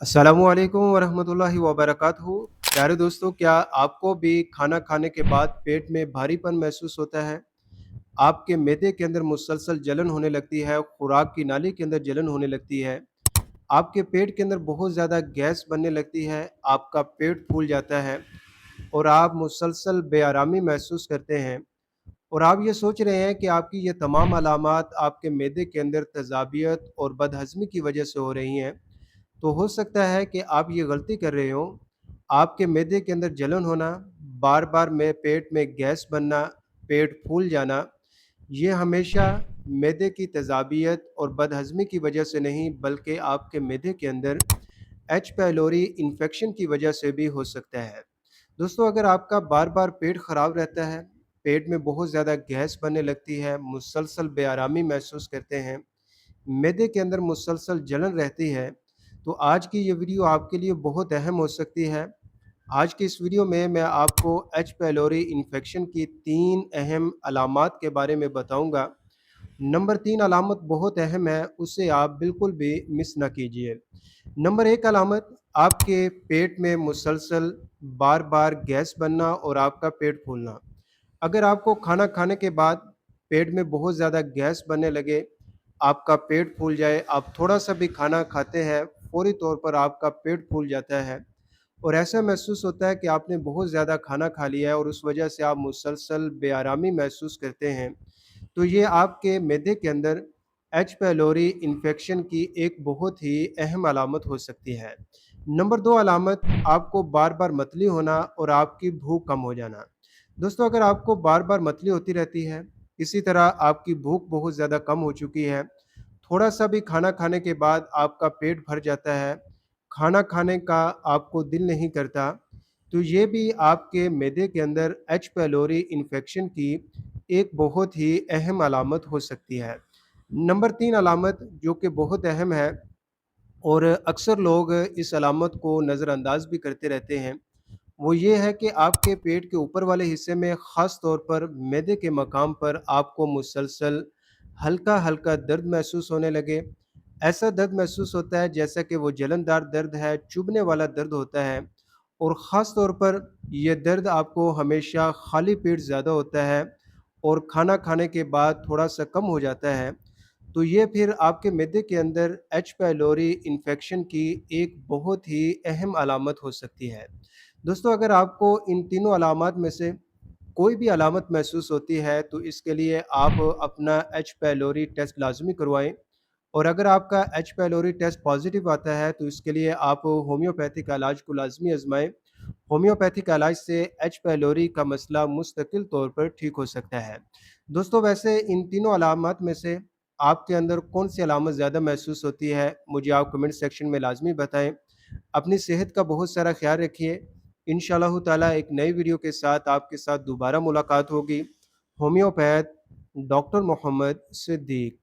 अस्सलामुअलैकुम वरहमतुल्लाहि वबरकातुहू। प्यारे दोस्तों, क्या आपको भी खाना खाने के बाद पेट में भारीपन महसूस होता है? आपके मैदे के अंदर मुसलसल जलन होने लगती है, खुराक की नाली के अंदर जलन होने लगती है, आपके पेट के अंदर बहुत ज़्यादा गैस बनने लगती है, आपका पेट फूल जाता है और आप मुसलसल बेआरामी महसूस करते हैं और आप ये सोच रहे हैं कि आपकी ये तमाम अलामात आपके मैदे के अंदर तेज़ाबियत और बदहज़मी की वजह से हो रही हैं। तो हो सकता है कि आप ये गलती कर रहे हो। आपके मैदे के अंदर जलन होना, बार बार में पेट में गैस बनना, पेट फूल जाना, ये हमेशा मैदे की तेज़ाबियत और बदहज़मी की वजह से नहीं, बल्कि आपके मैदे के अंदर एच पैलोरी इन्फेक्शन की वजह से भी हो सकता है। दोस्तों, अगर आपका बार बार पेट ख़राब रहता है, पेट में बहुत ज़्यादा गैस बनने लगती है, मुसलसल बेआरामी महसूस करते हैं, मैदे के अंदर मुसलसल जलन रहती है, तो आज की ये वीडियो आपके लिए बहुत अहम हो सकती है। आज की इस वीडियो में मैं आपको एच पैलोरी इन्फेक्शन की 3 अहम अलामात के बारे में बताऊंगा। नंबर 3 अलामत बहुत अहम है, उसे आप बिल्कुल भी मिस ना कीजिए। नंबर 1 अलामत, आपके पेट में मुसलसल बार-बार गैस बनना और आपका पेट फूलना। अगर आपको खाना खाने के बाद पेट में बहुत ज़्यादा गैस बनने लगे, आपका पेट फूल जाए, आप थोड़ा-सा भी खाना खाते हैं, फ़ौरी तौर पर आपका पेट फूल जाता है और ऐसा महसूस होता है कि आपने बहुत ज़्यादा खाना खा लिया है और उस वजह से आप मुसलसल बेआरामी महसूस करते हैं, तो ये आपके मैदे के अंदर एच पैलोरी इन्फेक्शन की एक बहुत ही अहम अलामत हो सकती है। नंबर 2 अलामत, आपको बार-बार मतली होना और आपकी भूख कम हो जाना। दोस्तों, अगर आपको बार-बार मतली होती रहती है, इसी तरह आपकी भूख बहुत ज़्यादा कम हो चुकी है, थोड़ा-सा भी खाना खाने के बाद आपका पेट भर जाता है, खाना खाने का आपको दिल नहीं करता, तो ये भी आपके मैदे के अंदर एच पैलोरी इन्फेक्शन की एक बहुत ही अहम अलामत हो सकती है। नंबर 3 अलामत, जो कि बहुत अहम है और अक्सर लोग इस अलामत को नज़रअंदाज भी करते रहते हैं, वो ये है कि आपके पेट के ऊपर वाले हिस्से में, ख़ास तौर पर मैदे के मकाम पर आपको मुसलसल हल्का-हल्का दर्द महसूस होने लगे। ऐसा दर्द महसूस होता है जैसा कि वो जलनदार दर्द है, चुभने वाला दर्द होता है और ख़ास तौर पर ये दर्द आपको हमेशा खाली पेट ज़्यादा होता है और खाना खाने के बाद थोड़ा-सा कम हो जाता है। तो ये फिर आपके मैदे के अंदर एच पैलोरी इन्फेक्शन की एक बहुत ही अहम अलामत हो सकती है। दोस्तों, अगर आपको इन तीनों अलामात में से कोई भी अलामत महसूस होती है, तो इसके लिए आप अपना एच पैलोरी टेस्ट लाज़मी करवाएँ और अगर आपका एच पैलोरी टेस्ट पॉज़िटिव आता है, तो इसके लिए आप होम्योपैथिक इलाज को लाज़मी आज़माएँ। होम्योपैथिक इलाज से एच पैलोरी का मसला मुस्तकिल तौर पर ठीक हो सकता है। दोस्तों, वैसे इन तीनों अलामात में से आपके अंदर कौन-सी अलामत ज़्यादा महसूस होती है, मुझे आप कमेंट सेक्शन में लाज़मी बताएँ। अपनी सेहत का बहुत सारा ख़्याल रखिए। इंशाअल्लाह ताला एक नई वीडियो के साथ आपके साथ दोबारा मुलाकात होगी। Homeopath doctor Mohammad Siddique.